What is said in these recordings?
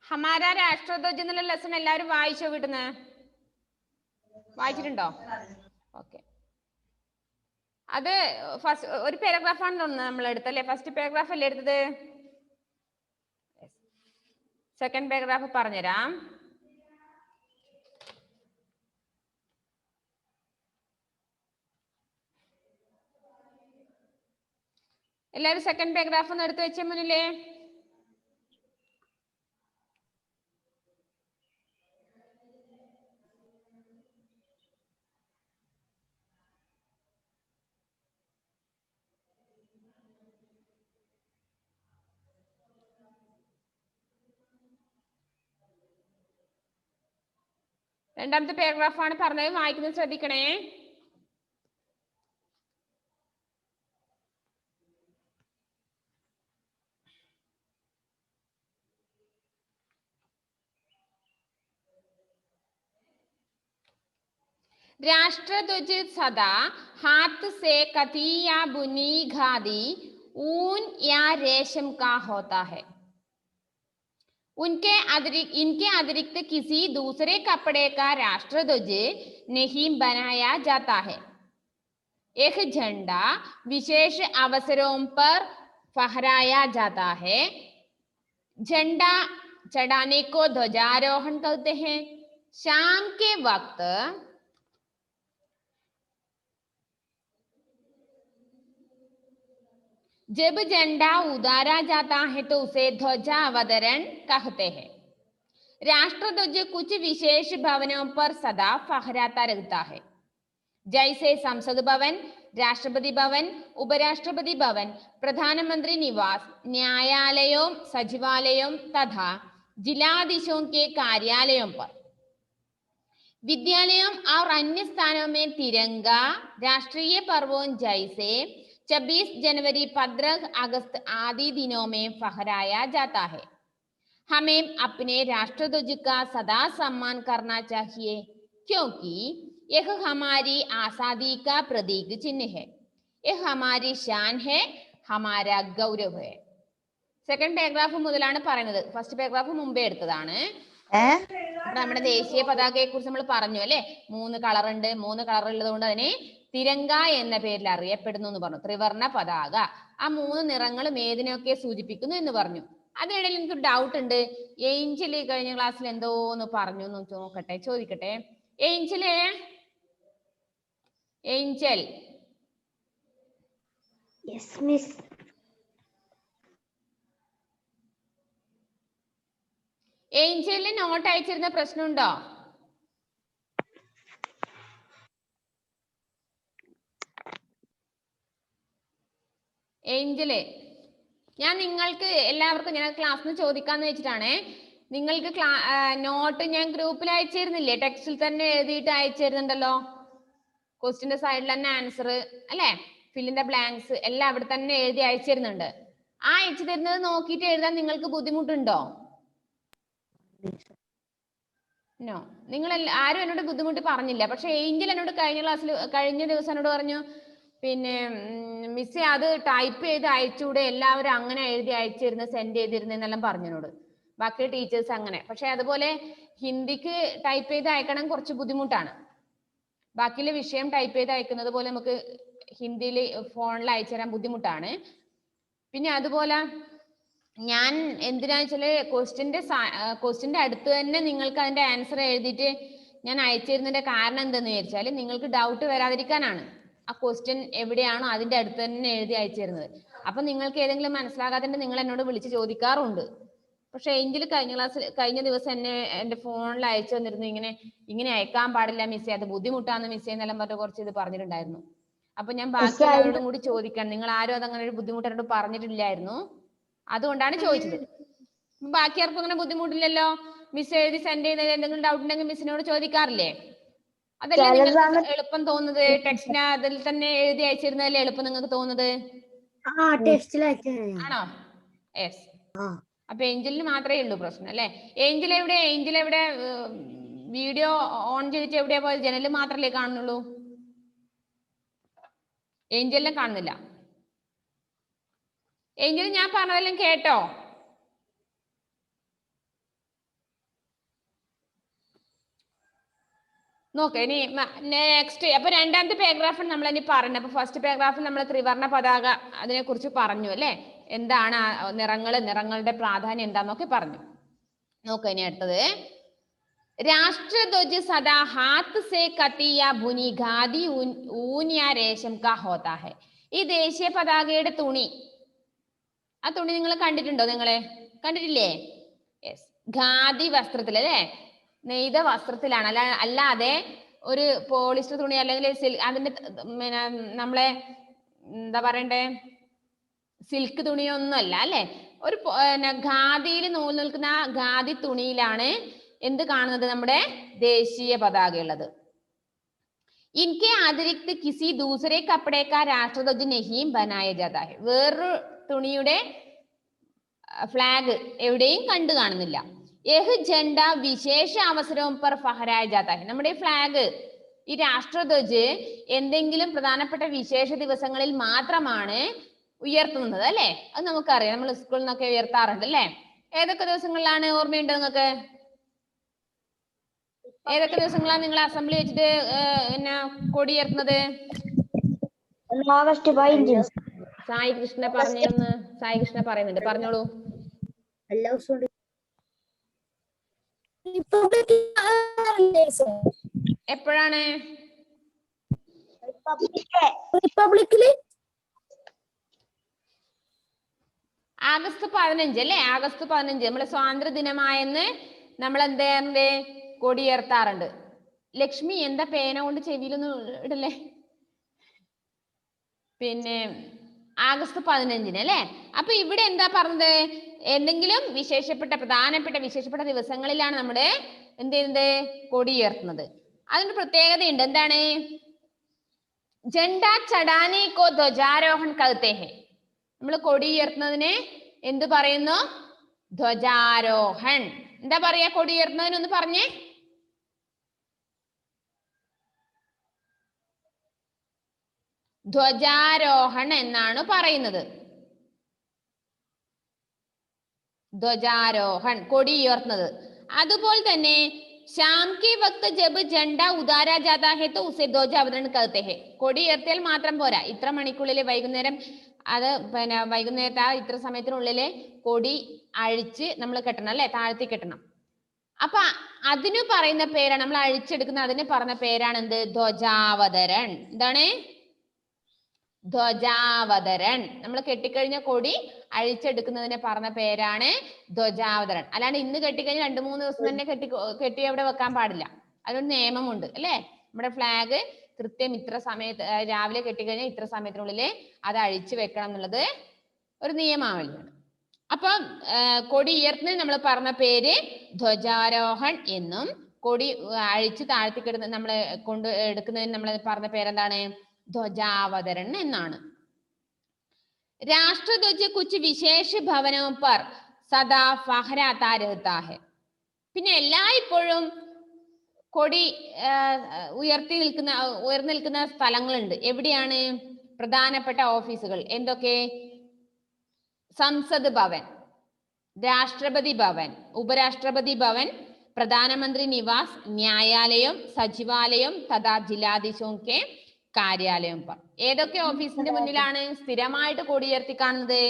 ഹമാര രാഷ്ട്രധ്വജ് എന്നുള്ള ലെസൺ എല്ലാവരും വായിച്ചോ വീട്ടിന്ന്? വായിച്ചിട്ടുണ്ടോ? ഓക്കെ. അത് ഫസ്റ്റ് ഒരു പാരഗ്രാഫാണ് തോന്നുന്നത് നമ്മൾ എടുത്തല്ലേ? ഫസ്റ്റ് പാരഗ്രാഫ് അല്ലേ എടുത്തത്? സെക്കൻഡ് പാരഗ്രാഫ് പറഞ്ഞുതരാം. എല്ലാവരും സെക്കൻഡ് പാരഗ്രാഫ് ഒന്ന് എടുത്ത് വെച്ച മുന്നിലേ. രണ്ടാമത്തെ പാരഗ്രാഫാണ് പറഞ്ഞത്, വായിക്കുന്നത് ശ്രദ്ധിക്കണേ. राष्ट्रध्वज सदा हाथ से कती या बुनी खादी ऊन या रेशम का होता है. इनके अतिरिक्त किसी दूसरे कपड़े का राष्ट्रध्वज नहीं बनाया जाता है. एक झंडा विशेष अवसरों पर फहराया जाता है. झंडा चढ़ाने को ध्वजारोहण कहते हैं. शाम के वक्त जब झंडा उतारा जाता है तो उसे ध्वजावतरण कहते हैं. राष्ट्रध्वज कुछ विशेष भवनों पर सदा फहराता रहता है, जैसे संसद भवन, राष्ट्रपति भवन, उपराष्ट्रपति भवन, प्रधानमंत्री निवास, न्यायालयों, सचिवालयों तथा जिलाधीशों के कार्यालयों पर. विद्यालयों और अन्य स्थानों में तिरंगा राष्ट्रीय पर्वों जैसे 26 जनवरी, 15 अगस्त आदि दिनों में फहराया जाता है. हमें अपने राष्ट्रध्वज का सदा सम्मान करना चाहिए, क्योंकि यह हमारी आजादी का प्रतीक चिन्ह है. यह हमारी शान है, हमारा गौरव है. സെക്കൻഡ് പാരഗ്രാഫ് മുതലാണ് പറയുന്നത്. ഫസ്റ്റ് പാരഗ്രാഫ് മുമ്പേ എടുത്തതാണ്. നമ്മുടെ ദേശീയ പതാകയെ കുറിച്ച് നമ്മൾ പറഞ്ഞു അല്ലെ. 3 കളർ ഉണ്ട്. 3 കളർ ഉള്ളത് കൊണ്ട് അതിനെ തിരങ്ക എന്ന പേരിൽ അറിയപ്പെടുന്നു എന്ന് പറഞ്ഞു. ത്രിവർണ പതാക. ആ 3 നിറങ്ങളും ഏതിനൊക്കെ സൂചിപ്പിക്കുന്നു എന്ന് പറഞ്ഞു. അതിനിടയിൽ എനിക്ക് ഡൗട്ട് ഉണ്ട്. ഏഞ്ചല് കഴിഞ്ഞ ക്ലാസ്സിൽ എന്തോന്ന് പറഞ്ഞു എന്ന് നോക്കട്ടെ, ചോദിക്കട്ടെ. ഏഞ്ചൽ ഏഞ്ചലിന് നോട്ട് അയച്ചിരുന്ന പ്രശ്നമുണ്ടോ? ഏഞ്ചല്, ഞാൻ നിങ്ങൾക്ക് എല്ലാവർക്കും ഞാൻ ക്ലാസ്സിൽ നിന്ന് ചോദിക്കാന്ന് വെച്ചിട്ടാണ്. നിങ്ങൾക്ക് നോട്ട് ഞാൻ ഗ്രൂപ്പിൽ അയച്ചിരുന്നില്ലേ? ടെക്സ്റ്റിൽ തന്നെ എഴുതിയിട്ട് അയച്ചിരുന്നുണ്ടല്ലോ. ക്വസ്റ്റിന്റെ സൈഡിൽ തന്നെ ആൻസർ അല്ലെ, ഫില്ലിന്റെ ബ്ലാങ്ക്സ് എല്ലാം അവിടെ തന്നെ എഴുതി അയച്ചിരുന്നുണ്ട്. ആ അയച്ചു തരുന്നത് നോക്കിയിട്ട് എഴുതാൻ നിങ്ങൾക്ക് ബുദ്ധിമുട്ടുണ്ടോ? നോ, നിങ്ങൾ ആരും എന്നോട് ബുദ്ധിമുട്ട് പറഞ്ഞില്ല. പക്ഷെ ഏഞ്ചൽ എന്നോട് കഴിഞ്ഞ ദിവസം എന്നോട് പറഞ്ഞു, പിന്നെ മിസ്സേ അത് ടൈപ്പ് ചെയ്ത് അയച്ചൂടെ, എല്ലാവരും അങ്ങനെ എഴുതി അയച്ചിരുന്നു, സെൻഡ് ചെയ്തിരുന്നെന്നെല്ലാം പറഞ്ഞോട്. ബാക്കി ടീച്ചേഴ്സ് അങ്ങനെ. പക്ഷെ അതുപോലെ ഹിന്ദിക്ക് ടൈപ്പ് ചെയ്ത് അയക്കണം കുറച്ച് ബുദ്ധിമുട്ടാണ്. ബാക്കിയുള്ള വിഷയം ടൈപ്പ് ചെയ്ത് അയക്കുന്നത് പോലെ നമുക്ക് ഹിന്ദിയിൽ ഫോണിൽ അയച്ചു തരാൻ ബുദ്ധിമുട്ടാണ്. പിന്നെ അതുപോലെ ഞാൻ എന്തിനാന്ന് വെച്ചാല് ക്വസ്റ്റ്യന്റെ അടുത്ത് തന്നെ നിങ്ങൾക്ക് അതിന്റെ ആൻസർ എഴുതിയിട്ട് ഞാൻ അയച്ചിരുന്നതിന്റെ കാരണം എന്തെന്ന് വിചാരിച്ചാൽ നിങ്ങൾക്ക് ഡൗട്ട് വരാതിരിക്കാനാണ്. ആ ക്വസ്റ്റ്യൻ എവിടെയാണോ അതിന്റെ അടുത്ത് തന്നെ എഴുതി അയച്ചിരുന്നത്. അപ്പൊ നിങ്ങൾക്ക് ഏതെങ്കിലും മനസ്സിലാകാതെ നിങ്ങൾ എന്നോട് വിളിച്ച് ചോദിക്കാറുണ്ട്. പക്ഷെ എങ്കിൽ കഴിഞ്ഞ ദിവസം എന്റെ ഫോണിൽ അയച്ചു വന്നിരുന്നു, ഇങ്ങനെ അയക്കാൻ പാടില്ല മിസ്സേ, അത് ബുദ്ധിമുട്ടാന്ന് മിസ്സേ എന്നെല്ലാം പറഞ്ഞ് കുറച്ച് ഇത് പറഞ്ഞിട്ടുണ്ടായിരുന്നു. അപ്പൊ ഞാൻ ബാക്കിയുള്ളവരോടും കൂടി ചോദിക്കാൻ, നിങ്ങൾ ആരും അതങ്ങനെ ഒരു ബുദ്ധിമുട്ടായിട്ട് പറഞ്ഞിട്ടില്ലായിരുന്നു, അതുകൊണ്ടാണ് ചോദിച്ചത്. ബാക്കി ആർക്കും അങ്ങനെ ബുദ്ധിമുട്ടില്ലല്ലോ? മിസ് എഴുതി സെൻഡ് ചെയ്യുന്നത് എന്തെങ്കിലും ഡൗട്ട് ഉണ്ടെങ്കിൽ മിസ്സിനോട് ചോദിക്കാറില്ലേ? അതല്ലേ നിങ്ങൾക്ക് എളുപ്പം തോന്നുന്നത്? ടെക്സ്റ്റിന് അതിൽ തന്നെ എഴുതി അയച്ചിരുന്നതല്ലേ എളുപ്പം നിങ്ങൾക്ക് തോന്നുന്നത്? ആണോ? യെസ്. അപ്പൊ ഏഞ്ചലിന് മാത്രമേ ഉള്ളൂ പ്രശ്നം അല്ലെ? ഏഞ്ചൽ എവിടെ വീഡിയോ ഓൺ ചെയ്തിട്ട് എവിടെയാ പോയത്? ജനലിൽ മാത്രല്ലേ കാണുന്നുള്ളൂ, ഏഞ്ചലിനെ കാണുന്നില്ല. എങ്കിലും ഞാൻ പറഞ്ഞതെല്ലാം കേട്ടോ? നോക്ക ഇനി നെക്സ്റ്റ്. അപ്പൊ രണ്ടാമത്തെ പാരഗ്രാഫിൽ നമ്മൾ ഇനി പറഞ്ഞു. അപ്പൊ ഫസ്റ്റ് പാരഗ്രാഫിൽ നമ്മൾ ത്രിവർണ്ണ പതാക അതിനെ കുറിച്ച് പറഞ്ഞു അല്ലെ, എന്താണ് നിറങ്ങളുടെ പ്രാധാന്യം എന്താന്നൊക്കെ പറഞ്ഞു. നോക്ക ഇനി അടുത്തത്, राष्ट्रध्वज सदा हाथ से कती या बुनी ഖാദി ഊൻ या രേശം का होता है. ഈ ദേശീയ പതാകയുടെ തുണി, ആ തുണി നിങ്ങൾ കണ്ടിട്ടുണ്ടോ? നിങ്ങളെ കണ്ടിട്ടില്ലേ? യെസ്, ഖാദി വസ്ത്രത്തിൽ അല്ലെ, നെയ്ത വസ്ത്രത്തിലാണ്. അല്ലാതെ ഒരു പോളിസ്റ്റർ തുണി അല്ലെങ്കിൽ അതിന്റെ പിന്നെ നമ്മളെ എന്താ പറയണ്ടേ, സിൽക്ക് തുണിയൊന്നും അല്ല അല്ലെ. ഒരു ഖാദിയിൽ നൂൽ നിൽക്കുന്ന ആ ഖാദി തുണിയിലാണ് എന്ത് കാണുന്നത്? നമ്മുടെ ദേശീയ പതാക ഉള്ളത്. ഇൻകെ അതിരിക്ത് കിസി ദൂസരെ കപ്പടെ കാ രാഷ്ട്രധ്വജ് നഹീം ബനായ ജാതാ ഹൈ. വേറൊരു തുണിയുടെ ഫ്ലാഗ് എവിടെയും കണ്ടു കാണുന്നില്ല. യഹ് ജണ്ട വിശേഷ അവസരവും പർ ഫഹരായ ജാതാ ഹൈ. നമ്മുടെ ഫ്ലാഗ്, ഈ രാഷ്ട്രധ്വജ് എന്തെങ്കിലും പ്രധാനപ്പെട്ട വിശേഷ ദിവസങ്ങളിൽ മാത്രമാണ് ഉയർത്തുന്നത് അല്ലെ. അത് നമുക്കറിയാം, നമ്മൾ സ്കൂളിൽ നിന്നൊക്കെ ഉയർത്താറുണ്ട് അല്ലെ. ഏതൊക്കെ ദിവസങ്ങളിലാണ്? ഓർമ്മയുണ്ടോ നിങ്ങൾക്ക്? ഏതൊക്കെ ദിവസങ്ങളാണ് നിങ്ങൾ അസംബ്ലി വെച്ചിട്ട് പിന്നെ കൊടിയേർക്കുന്നത്? ഓഗസ്റ്റ് 15. സായി കൃഷ്ണ പറഞ്ഞൊന്ന്. സായി കൃഷ്ണ പറയുന്നുണ്ട്, പറഞ്ഞോളൂ. എപ്പോഴാണ്? റിപ്പബ്ലിക്കില് ആഗസ്റ്റ് 15 അല്ലെ. ആഗസ്റ്റ് 15 നമ്മളെ സ്വാതന്ത്ര്യ ദിനമായെന്ന് നമ്മൾ എന്തേ കൊടിയേർത്താറുണ്ട്. ലക്ഷ്മി എന്താ പേന കൊണ്ട് ചെവിയിലൊന്നും ഇടല്ലേ? പിന്നെ ആഗസ്റ്റ് 15 അല്ലെ. അപ്പൊ ഇവിടെ എന്താ പറഞ്ഞത്? എന്തെങ്കിലും പ്രധാനപ്പെട്ട വിശേഷപ്പെട്ട ദിവസങ്ങളിലാണ് നമ്മുടെ എന്ത് ചെയ്യുന്നത്? കൊടിയേർത്തുന്നത്. അതിന് പ്രത്യേകതയുണ്ട്. എന്താണ്? ജണ്ട ചടാനെ കോ ധ്വജാരോഹൺ കഹത്തെ ഹെ. നമ്മൾ കൊടിയുയർത്തുന്നതിന് എന്ത് പറയുന്നു? ധ്വജാരോഹൺ. എന്താ പറയാ കൊടിയുയർത്തുന്നതിന്? ഒന്ന് പറഞ്ഞേ. ധ്വജാരോഹൺ എന്നാണ് പറയുന്നത്. ധ്വജാരോഹൺ, കൊടി ഉയർത്തുന്നത്. അതുപോലെ തന്നെ शाम के वक्त जब झंडा उतारा जाता है तो उसे ध्वजावतरण कहते हैं. കൊടി ഉയർത്തിയാൽ മാത്രം പോരാ, ഇത്ര മണിക്കുള്ളിൽ വൈകുന്നേരം അത് പിന്നെ വൈകുന്നേരത്തെ ആ ഇത്ര സമയത്തിനുള്ളില് കൊടി അഴിച്ച് നമ്മൾ കെട്ടണം അല്ലെ, താഴ്ത്തി കെട്ടണം. അപ്പൊ അതിന് പറയുന്ന പേരാണ്, നമ്മൾ അഴിച്ചെടുക്കുന്ന അതിന് പറഞ്ഞ പേരാണ് എന്ത്? ധ്വജാവതരൺ. എന്താണ്? ധ്വജാവതരൺ. നമ്മൾ കെട്ടിക്കഴിഞ്ഞ കൊടി അഴിച്ചെടുക്കുന്നതിനെ പറഞ്ഞ പേരാണ് ധ്വജാവതരൺ. അല്ലാണ്ട് ഇന്ന് കെട്ടിക്കഴിഞ്ഞ് 2-3 ദിവസം തന്നെ കെട്ടി അവിടെ വെക്കാൻ പാടില്ല. അതിനൊരു നിയമമുണ്ട് അല്ലെ. നമ്മുടെ ഫ്ലാഗ് കൃത്യം ഇത്ര സമയത്ത് രാവിലെ കെട്ടിക്കഴിഞ്ഞാൽ ഇത്ര സമയത്തിനുള്ളിൽ അത് അഴിച്ചു വെക്കണം എന്നുള്ളത് ഒരു നിയമാവലിയാണ്. അപ്പൊ കൊടി ഉയർത്തുന്നതിന് നമ്മൾ പറഞ്ഞ പേര് ധ്വജാരോഹൺ എന്നും, കൊടി അഴിച്ച് താഴ്ത്തിക്കിടുന്ന നമ്മളെ കൊണ്ട് എടുക്കുന്നതിന് നമ്മൾ പറഞ്ഞ പേരെന്താണ്? ധ്വജാവതരൺ എന്നാണ്. രാഷ്ട്രധ്വജ് കുച്ച് വിശേഷ ഭവനോ പർ സദാ ഫഹരാതാ രഹതാ ഹെ. പിന്നെ എല്ലായ്പ്പോഴും കൊടി ഉയർന്നു നിൽക്കുന്ന സ്ഥലങ്ങളുണ്ട്. എവിടെയാണ്? പ്രധാനപ്പെട്ട ഓഫീസുകൾ. എന്തൊക്കെ? സംസദ് ഭവൻ, രാഷ്ട്രപതി ഭവൻ, ഉപരാഷ്ട്രപതി ഭവൻ, പ്രധാനമന്ത്രി നിവാസ്, ന്യായാലയം, സചിവാലയം തഥാ ജില്ലാധീശോं के കാര്യാലയം. ഏതൊക്കെ ഓഫീസിന്റെ മുന്നിലാണ് സ്ഥിരമായിട്ട് കൊടിയുയർത്തി കാണുന്നത്?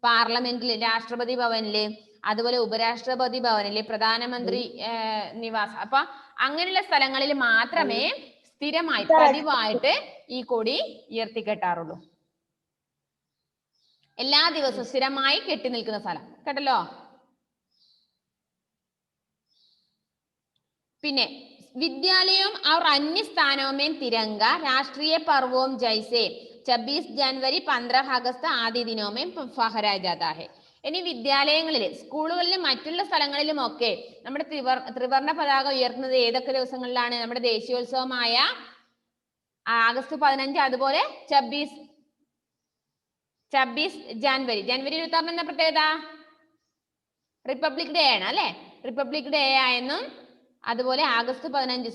പാർലമെന്റില്, രാഷ്ട്രപതി ഭവനില്, അതുപോലെ ഉപരാഷ്ട്രപതി ഭവനില്, പ്രധാനമന്ത്രി നിവാസ്. അപ്പൊ അങ്ങനെയുള്ള സ്ഥലങ്ങളിൽ മാത്രമേ സ്ഥിരമായി പതിവായിട്ട് ഈ കൊടി ഉയർത്തിക്കെട്ടാറുള്ളൂ. എല്ലാ ദിവസവും സ്ഥിരമായി കെട്ടി നിൽക്കുന്ന സ്ഥലം. കേട്ടല്ലോ? പിന്നെ विद्यालयों और अन्य स्थानों में तिरंगा राष्ट्रीय पर्वों जैसे 26 जनवरी 15 अगस्त आदि दिनों में फहराया जाता है. ഇനി വിദ്യാലയങ്ങളിൽ, സ്കൂളുകളിലും മറ്റുള്ള സ്ഥലങ്ങളിലും ഒക്കെ നമ്മുടെ ത്രിവർണ്ണ പതാക ഉയർത്തുന്നത് ഏതൊക്കെ ദിവസങ്ങളിലാണ്? നമ്മുടെ ദേശീയോത്സവമായ ആഗസ്റ്റ് 15, അതുപോലെ 26 ജനുവരി 26 എന്ന പ്രത്യേകത റിപ്പബ്ലിക് ഡേ ആണ് അല്ലെ. റിപ്പബ്ലിക് ഡേ ആയെന്നും അതുപോലെ ആഗസ്റ്റ് 15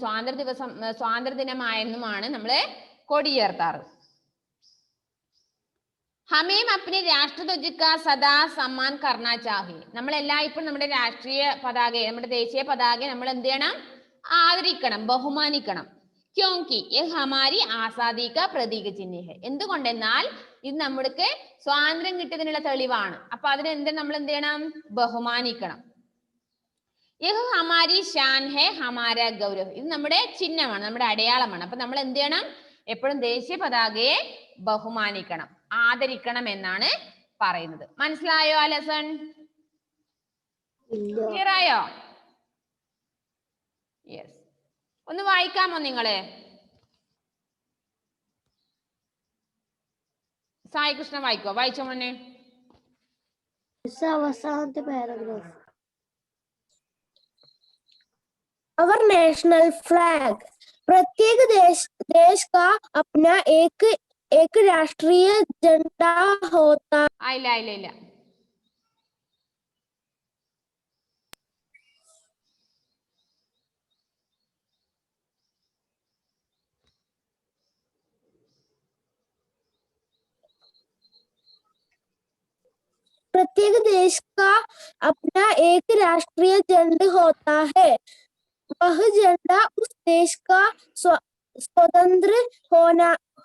സ്വാതന്ത്ര്യ ദിനമായെന്നുമാണ് നമ്മൾ കൊടിയുയർത്താറ്. ഹമേം അപ്നെ രാഷ്ട്രധ്വജ് കാ സദാ സമ്മാൻ കർണാ ചാഹിയെ. നമ്മൾ എല്ലായ്പ്പോഴും നമ്മുടെ രാഷ്ട്രീയ പതാകയെ, നമ്മുടെ ദേശീയ പതാകയെ നമ്മൾ എന്ത് ചെയ്യണം? ആദരിക്കണം, ബഹുമാനിക്കണം. ക്യോങ്കി യഹ് ഹമാരി ആസാദി കാ പ്രതീക ചിഹ്ന ഹെ. എന്തുകൊണ്ടെന്നാൽ ഇത് നമ്മൾക്ക് സ്വാതന്ത്ര്യം കിട്ടിയതിനുള്ള തെളിവാണ്. അപ്പൊ അതിന് നമ്മൾ എന്ത് ചെയ്യണം? ബഹുമാനിക്കണം. യഹ് ഹമാരി ഷാൻ ഹെ ഹമാര ഗൗരവ്. ഇത് നമ്മുടെ ചിഹ്നമാണ്, നമ്മുടെ അടയാളമാണ്. അപ്പൊ നമ്മൾ എന്ത് ചെയ്യണം? എപ്പോഴും ദേശീയ പതാകയെ ബഹുമാനിക്കണം, ആദരിക്കണം എന്നാണ് പറയുന്നത്. മനസ്സിലായോ ആ ലെസൺ? ക്ലിയർ ആയോ? യെസ്. ഒന്ന് വായിക്കാമോ നിങ്ങള്? സായി കൃഷ്ണ വായിക്കോ? വായിച്ചോ മോനെ. അവസാനത്തെ പാരഗ്രാഫ്. Our national flag. प्रत्येक देश का अपना एक राष्ट्रीय झंडा होता. ഇല്ല. प्रत्येक देश का अपना एक राष्ट्रीय झंडा होता है. वह झंडा उस देश का स्वतंत्र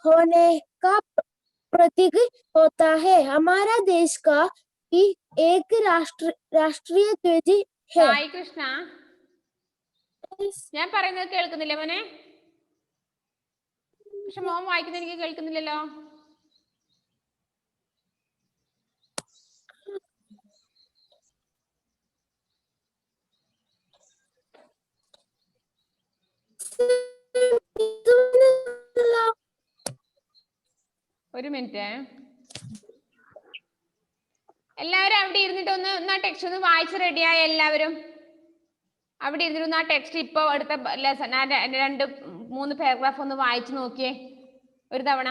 होने का प्रतीक होता है. हमारा देश का एक राष्ट्रीय ध्वज है. സായി കൃഷ്ണ, ഞാൻ പറയുന്നത് കേൾക്കുന്നില്ല മോനെ? പക്ഷെ മോൻ വായിക്കുന്നത് എനിക്ക് കേൾക്കുന്നില്ലല്ലോ. ഒരു മിനിറ്റ്. എല്ലാവരും അവിടെ ഇരുന്നിട്ട് ഒന്ന് ആ ടെക്സ്റ്റ് ഒന്ന് വായിച്ച് റെഡിയായ എല്ലാവരും അവിടെ ഇരുന്നിട്ട് ആ ടെക്സ്റ്റ് ഇപ്പൊ അടുത്ത ലെസൺ 2-3 പാരഗ്രാഫ് ഒന്ന് വായിച്ചു നോക്കിയേ ഒരു തവണ.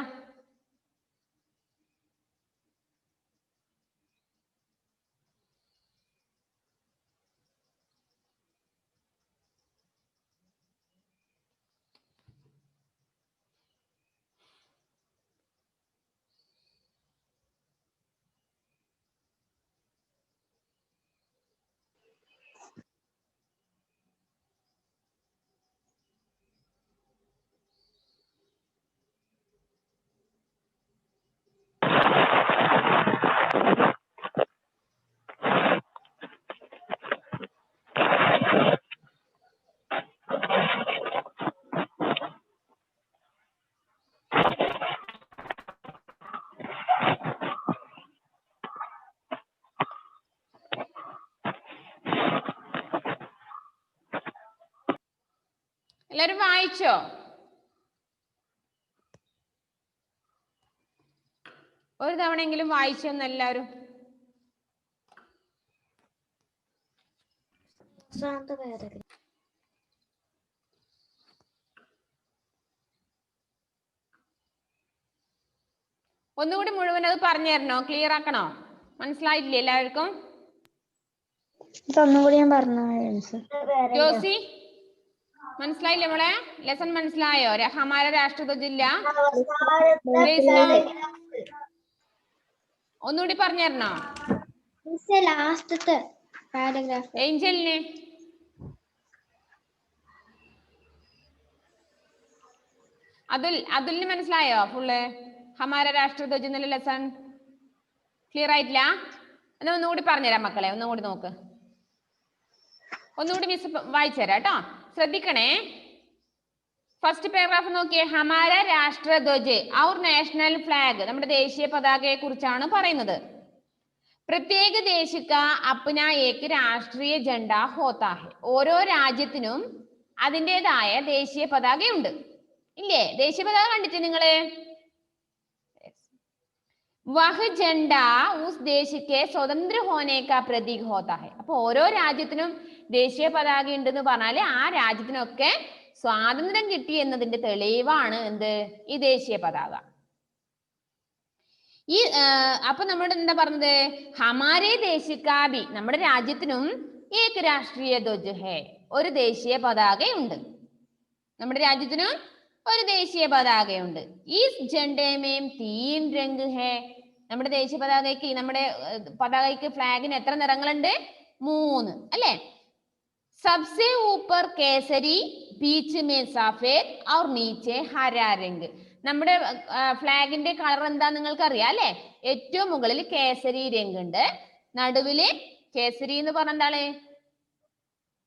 എല്ലാരും വായിച്ചോ? ഒരു തവണയെങ്കിലും വായിച്ചോന്ന് എല്ലാവരും. ഒന്നുകൂടി മുഴുവൻ അത് പറഞ്ഞു തരണോ? ക്ലിയർ ആക്കണോ? മനസ്സിലായില്ലേ എല്ലാവർക്കും? ഒന്നുകൂടി ഞാൻ പറഞ്ഞു. ജോസി മനസ്സിലായില്ലേ മോളെ? ലെസൺ മനസ്സിലായോ? ഹമാര രാഷ്ട്രധ്വജില്ല. ഒന്നുകൂടി പറഞ്ഞു തരണോ? ലാസ്റ്റത്തെ പാരഗ്രാഫ്. ഏഞ്ചലിന് അതുലിന് മനസ്സിലായോ? ഫുള്ള് ഹമാര രാഷ്ട്രധ്വജ് എന്നുള്ള ലെസൺ ക്ലിയർ ആയിട്ടില്ല? എന്നാ ഒന്നുകൂടി പറഞ്ഞുതരാം മക്കളെ. ഒന്നുകൂടി നോക്ക്. ഒന്നുകൂടി മിസ് വായിച്ചു തരാം കേട്ടോ. ശ്രദ്ധിക്കണേ. ഫസ്റ്റ് പാരഗ്രാഫ് നോക്കിയേ. ഹമാര രാഷ്ട്രധ്വജ്, ഔർ നാഷണൽ ഫ്ലാഗ്, നമ്മുടെ ദേശീയ പതാകയെ കുറിച്ചാണ് പറയുന്നത്. പ്രത്യേക ദേശിക്ക അപ്ന ഏക് രാഷ്ട്രീയ ജണ്ട ഹോത്താ ഹെ. ഓരോ രാജ്യത്തിനും അതിൻ്റെതായ ദേശീയ പതാകയുണ്ട്. ഇല്ലേ? ദേശീയ പതാക കണ്ടിട്ട് നിങ്ങള്? വഹ് ജണ്ട ഉസ് ദേശിക്കെ സ്വതന്ത്ര ഹോനേക്കാ പ്രതീക് ഹോത്താ ഹെ. അപ്പൊ ഓരോ രാജ്യത്തിനും ദേശീയ പതാക ഉണ്ടെന്ന് പറഞ്ഞാല് ആ രാജ്യത്തിനൊക്കെ സ്വാതന്ത്ര്യം കിട്ടി എന്നതിന്റെ തെളിവാണ് എന്ത്? ഈ ദേശീയ പതാക. ഈ അപ്പൊ നമ്മുടെ എന്താ പറഞ്ഞത്? ഹമാരേ ദേശിക്കാബി, നമ്മുടെ രാജ്യത്തിനും ഏക് രാഷ്ട്രീയ ധ്വജ് ഹേ, ഒരു ദേശീയ പതാകയുണ്ട്. നമ്മുടെ രാജ്യത്തിനും ഒരു ദേശീയ പതാകയുണ്ട്. ഈ ജണ്ടേമേം തീൻ രംഗ് ഹേ, നമ്മുടെ ദേശീയ പതാകയ്ക്ക് നമ്മുടെ പതാകയ്ക്ക് ഫ്ലാഗിന് എത്ര നിറങ്ങളുണ്ട്? 3 അല്ലേ? सबसे ऊपर केसरी, बीच में सफेद और नीचे हरा रंग. നമ്മുടെ ഫ്ലാഗിന്റെ കളർ എന്താ നിങ്ങൾക്ക് അറിയാം അല്ലേ? ഏറ്റവും മുകളിൽ കേസരി രംഗ് ഉണ്ട്, നടുവില് കേസരി എന്ന് പറഞ്ഞ എന്താണ്?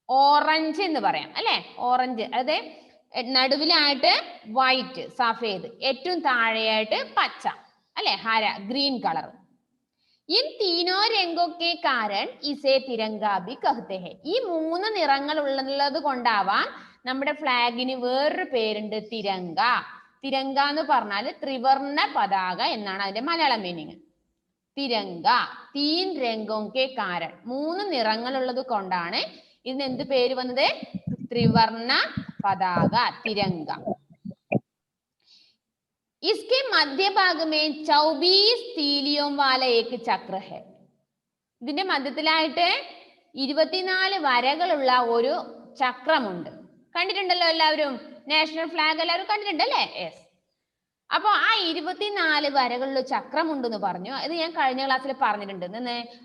ഓറഞ്ച് എന്ന് പറയാം അല്ലെ? ഓറഞ്ച്. അതെ, നടുവിലായിട്ട് വൈറ്റ് സഫേദ്, ഏറ്റവും താഴെയായിട്ട് പച്ച അല്ലെ? Hara green colour. इन तीनों रंगों के कारण इसे तिरंगा भी कहते हैं. ഈ 3 നിറങ്ങൾ ഉള്ളത് കൊണ്ടാവാം നമ്മുടെ ഫ്ലാഗിന് വേറൊരു പേരുണ്ട്, തിരങ്ക. തിരങ്ക എന്ന് പറഞ്ഞാൽ ത്രിവർണ പതാക എന്നാണ് അതിന്റെ മലയാളം മീനിങ്. തിരങ്ക, തീൻ രംഗോं के कारण, 3 നിറങ്ങൾ ഉള്ളത് കൊണ്ടാണ് ഇതിന് എന്ത് പേര് വന്നത്? ത്രിവർണ പതാക, തിരങ്ക. इसके मध्य भाग में 24 तीलियों वाला एक चक्र है. ഇതിന്റെ മധ്യത്തിലായിട്ട് 24 വരകളുള്ള ഒരു ചക്രമുണ്ട്. കണ്ടിട്ടുണ്ടല്ലോ എല്ലാവരും? നാഷണൽ ഫ്ലാഗ് എല്ലാവരും കണ്ടിട്ടുണ്ടല്ലേ? യെസ്. അപ്പൊ ആ 24 വരകളുള്ള ചക്രമുണ്ടെന്ന് പറഞ്ഞു. ഇത് ഞാൻ കഴിഞ്ഞ ക്ലാസ്സിൽ പറഞ്ഞിട്ടുണ്ട്.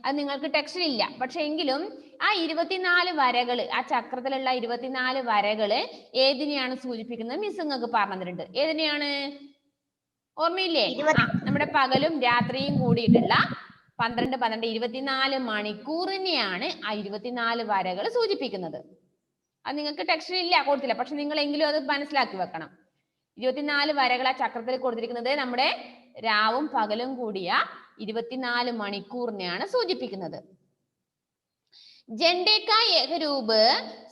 അത് നിങ്ങൾക്ക് ടെക്സ്റ്റിൽ ഇല്ല, പക്ഷെ എങ്കിലും ആ 24 വരകള്, ആ ചക്രത്തിലുള്ള 24 വരകള് ഏതിനെയാണ് സൂചിപ്പിക്കുന്നത്? മിസ് നിങ്ങൾക്ക് പറഞ്ഞു തന്നിട്ടുണ്ട്. ഏതിനെയാണ്? ഓർമ്മയില്ലേ? നമ്മുടെ പകലും രാത്രിയും കൂടിയിട്ടുള്ള 12, 12, 24 മണിക്കൂറിനെയാണ് ആ 24 വരകൾ സൂചിപ്പിക്കുന്നത്. അത് നിങ്ങൾക്ക് ടെക്സ്റ്റിൽ ഇല്ല, കൊടുത്തില്ല, പക്ഷെ നിങ്ങളെങ്കിലും അത് മനസ്സിലാക്കി വെക്കണം. 24 വരകൾ ആ ചക്രത്തിൽ കൊടുത്തിരിക്കുന്നത് നമ്മുടെ രാവും പകലും കൂടിയ 24 മണിക്കൂറിനെയാണ് സൂചിപ്പിക്കുന്നത്. झंडे का यह रूप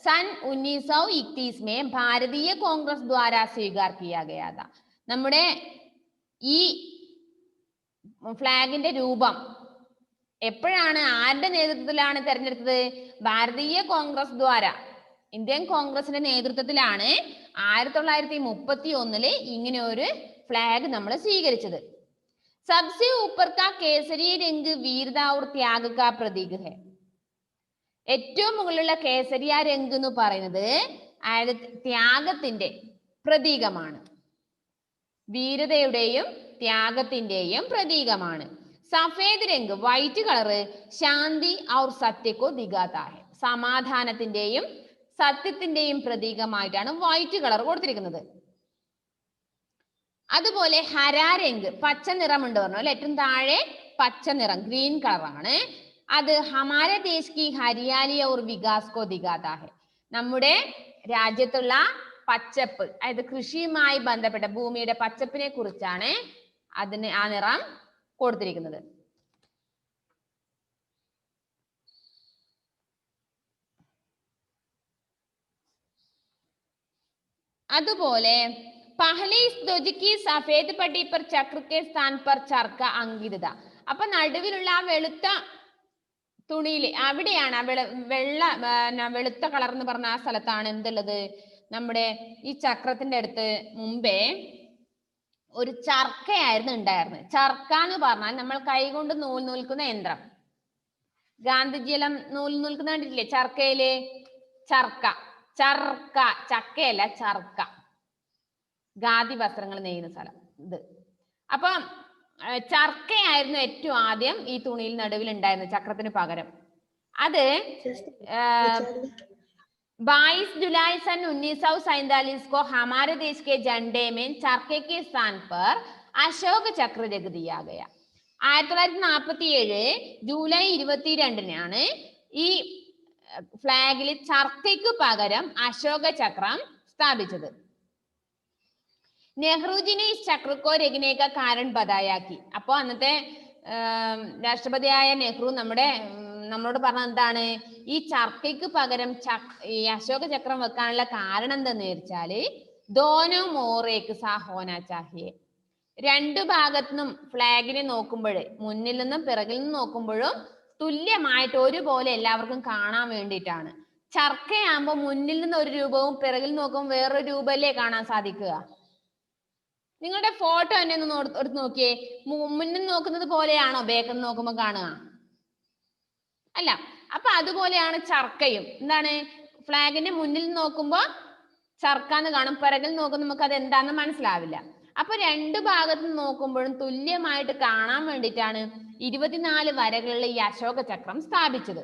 सन 1931 में भारतीय कांग्रेस द्वारा स्वीकार किया गया था. നമ്മുടെ ഈ ഫ്ലാഗിന്റെ രൂപം എപ്പോഴാണ്, ആരുടെ നേതൃത്വത്തിലാണ് തെരഞ്ഞെടുത്തത്? ഭാരതീയ കോൺഗ്രസ് ദ്വാര, ഇന്ത്യൻ കോൺഗ്രസിന്റെ നേതൃത്വത്തിലാണ് 1931 ഇങ്ങനെ ഒരു ഫ്ലാഗ് നമ്മൾ സ്വീകരിച്ചത്. सबसे ऊपर का केसरी रंग वीरता और त्याग का प्रतीक है. ഏറ്റവും മുകളിലുള്ള കേസരിയ രംഗ് എന്ന് പറയുന്നത് ത്യാഗത്തിന്റെ പ്രതീകമാണ്, വീരതയുടെയും ത്യാഗത്തിന്റെയും പ്രതീകമാണ്. സഫേദ് രംഗ് വൈറ്റ് കളറ് ശാന്തി ഔർ സത്യക്കോ ദിഖാതാ ഹെ, സമാധാനത്തിന്റെയും സത്യത്തിന്റെയും പ്രതീകമായിട്ടാണ് വൈറ്റ് കളർ കൊടുത്തിരിക്കുന്നത്. അതുപോലെ ഹരാ രംഗ് പച്ച നിറമുണ്ട് പറഞ്ഞു അല്ലെ? ഏറ്റവും താഴെ പച്ച നിറം ഗ്രീൻ കളറാണ്. അത് ഹമാരെ ദേശ് കി ഹരിയാലി ഔർ വികാസ് കോ ദിഖാതാ ഹെ, നമ്മുടെ രാജ്യത്തുള്ള പച്ചപ്പ്, അതായത് കൃഷിയുമായി ബന്ധപ്പെട്ട ഭൂമിയുടെ പച്ചപ്പിനെ കുറിച്ചാണ് അതിന് ആ നിറം കൊടുത്തിരിക്കുന്നത്. അതുപോലെ പഹലെ ഇസ് ധ്വജ് കി സഫേദ് പട്ടി പർ ചക്ര കെ സ്ഥാൻ പർ ചർക്ക അങ്കിത. അപ്പൊ നടുവിലുള്ള ആ വെളുത്ത തുണിയിൽ അവിടെയാണ് വെളുത്ത കളർ എന്ന് പറഞ്ഞ ആ സ്ഥലത്താണ് എന്തുള്ളത്? നമ്മുടെ ഈ ചക്രത്തിന്റെ അടുത്ത് മുമ്പേ ഒരു ചർക്കയായിരുന്നു ഉണ്ടായിരുന്നത്. ചർക്ക എന്ന് പറഞ്ഞാൽ നമ്മൾ കൈകൊണ്ട് നൂൽ നൂൽക്കുന്ന യന്ത്രം. ഗാന്ധിജിയെല്ലാം നൂൽ നൂൽക്കുന്ന കണ്ടിട്ടില്ലേ ചർക്കയില്? ചർക്ക, ചർക്ക, ചക്കയല്ല ചർക്ക, ഖാദി വസ്ത്രങ്ങൾ നെയ്യുന്ന സ്ഥലം ഇത്. അപ്പൊ ചർക്കയായിരുന്നു ഏറ്റവും ആദ്യം ഈ തുണിയിൽ നടുവിൽ ഉണ്ടായിരുന്നത് ചക്രത്തിന് പകരം. അത് 22 जुलाई सन 1947 को हमारे देश के झंडे में चरखे के स्थान पर अशोक चक्र रख दिया गया. 1947 ജൂലൈ 22 ഈ ഫ്ലാഗിൽ ചർക്കയ്ക്ക് പകരം അശോക ചക്രം സ്ഥാപിച്ചത്. നെഹ്റുജിനെ ഈ ചക്രക്കോ രഖ്നേക്ക കാരൺ ബതായാക്കി. അപ്പോ അന്നത്തെ രാഷ്ട്രപതിയായ നെഹ്റു നമ്മളോട് പറഞ്ഞ എന്താണ്? ഈ ചർക്കയ്ക്ക് പകരം ഈ അശോക ചക്രം വെക്കാനുള്ള കാരണം എന്താന്ന് വെച്ചാല് ദോനോ മോറേക്ക് സാ ഹോനാ ചാഹിയെ, രണ്ടു ഭാഗത്തുനിന്നും ഫ്ലാഗിനെ നോക്കുമ്പോഴേ, മുന്നിൽ നിന്നും പിറകിൽ നിന്നും നോക്കുമ്പോഴും തുല്യമായിട്ട് ഒരുപോലെ എല്ലാവർക്കും കാണാൻ വേണ്ടിയിട്ടാണ്. ചർക്കയാകുമ്പോ മുന്നിൽ നിന്ന് ഒരു രൂപവും പിറകിൽ നോക്കുമ്പോൾ വേറൊരു രൂപല്ലേ കാണാൻ സാധിക്കുക. നിങ്ങളുടെ ഫോട്ടോ തന്നെ ഒന്ന് എടുത്ത് നോക്കിയേ, മുന്നിൽ നോക്കുന്നത് പോലെയാണോ ബാക്കിൽ നോക്കുമ്പോ കാണുക? അല്ല. അപ്പൊ അതുപോലെയാണ് ചർക്കയും. എന്താണ്? ഫ്ലാഗിന്റെ മുന്നിൽ നോക്കുമ്പോ ചർക്ക എന്ന് കാണും, പിറകിൽ നോക്കുമ്പോൾ നമുക്ക് അത് എന്താണെന്ന് മനസ്സിലാവില്ല. അപ്പൊ രണ്ട് ഭാഗത്ത് നോക്കുമ്പോഴും തുല്യമായിട്ട് കാണാൻ വേണ്ടിയിട്ടാണ് 24 വരകളുള്ള ഈ അശോക ചക്രം സ്ഥാപിച്ചത്.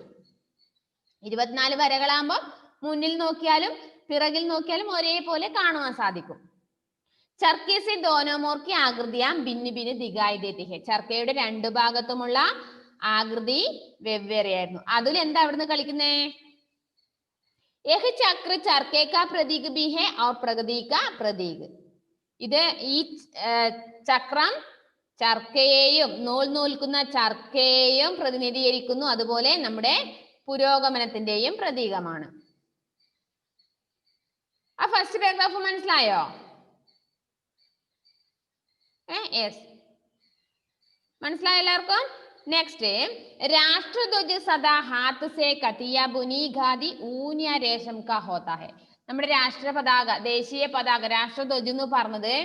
24 വരകളാകുമ്പോൾ മുന്നിൽ നോക്കിയാലും പിറകിൽ നോക്കിയാലും ഒരേപോലെ കാണുവാൻ സാധിക്കും. ചർക്കെ സെ ദോനോം की ആകൃതിയാ ഭിന്ന ഭിന്ന ദിഖായി ദേത്തി ഹെ. ചർക്കയുടെ രണ്ട് ഭാഗത്തുമുള്ള ആകൃതി വെവ്വേറെയായിരുന്നു. അതിൽ എന്താ അവിടുന്ന് കളിക്കുന്നേ? ഏഹ് ചക്ര ചർക്കെ കാ പ്രതീക് ഭി ഹെ और പ്രഗതി കാ പ്രതീക്. ഇത് ഈ ചക്രം ചർക്കയെയും നൂൽ നൂൽക്കുന്ന ചർക്കയെയും പ്രതിനിധീകരിക്കുന്നു. അതുപോലെ നമ്മുടെ പുരോഗമനത്തിന്റെയും പ്രതീകമാണ്. ആ ഫസ്റ്റ് പാരഗ്രാഫ് മനസ്സിലായോ? യെസ്, മനസ്സിലായോ എല്ലാവർക്കും? നെക്സ്റ്റ്, രാഷ്ട്രധ്വജ സദാ ഹാത്ത് സേ കട്ടിയ ബുനി ഖാദി ഊനിയ രേശം കാ ഹോത്താ ഹെ. നമ്മുടെ രാഷ്ട്ര പതാക, ദേശീയ പതാക, രാഷ്ട്രധ്വജം എന്ന് പറഞ്ഞത്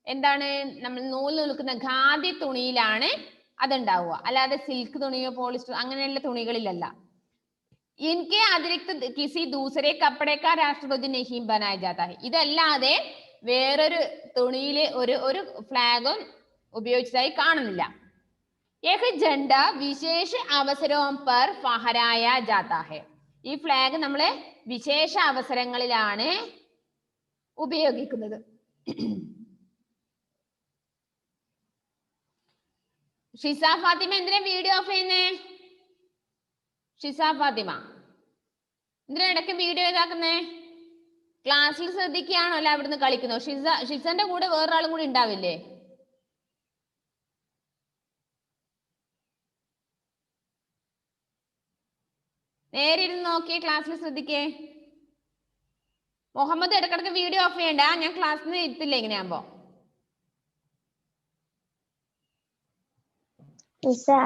എന്താണ്? നമ്മൾ നൂൽ നിൽക്കുന്ന ഖാദി തുണിയിലാണ് അതുണ്ടാവുക, അല്ലാതെ സിൽക്ക് തുണിയോ പോളിസ്റ്റർ അങ്ങനെയുള്ള തുണികളിലല്ല. ഇൻകെ അതിരിക്ത് കിസി ദൂസരെ കപ്പടെ കാ രാഷ്ട്രധ്വജ നഹീ ബനായ ജാതാ ഹെ. ഇതല്ലാതെ വേറൊരു തുണിയില് ഒരു ഫ്ലാഗും ഉപയോഗിച്ചതായി കാണുന്നില്ല. ഏഹ് ജണ്ട വിശേഷ അവസരവും പർ ഫഹരായ ജാതാ ഹെ. ഈ ഫ്ലാഗ് നമ്മള് വിശേഷ അവസരങ്ങളിലാണ് ഉപയോഗിക്കുന്നത്. ഷിസ ഫാത്തിമ എന്തിനാ വീഡിയോ ഓഫ് ചെയ്യുന്നേ? ഷിസ ഫാത്തിമ എന്തിനാ ഇടയ്ക്ക് വീഡിയോ ഇതാക്കുന്നേ? ക്ലാസ്സിൽ ശ്രദ്ധിക്കുകയാണോ അല്ല അവിടുന്ന് കളിക്കുന്നോ? ഷിസന്റെ കൂടെ വേറൊരാളും കൂടി ഉണ്ടാവില്ലേ? നേരെ ഇരുന്ന് നോക്കിയേ, ക്ലാസ്സിൽ ശ്രദ്ധിക്കേ. മുഹമ്മദ് ഇടക്കിടക്ക് വീഡിയോ ഓഫ് ചെയ്യണ്ട, ഞാൻ ക്ലാസ്സിൽ നിന്ന് ഇരുത്തില്ല ഇങ്ങനെയാകുമ്പോ.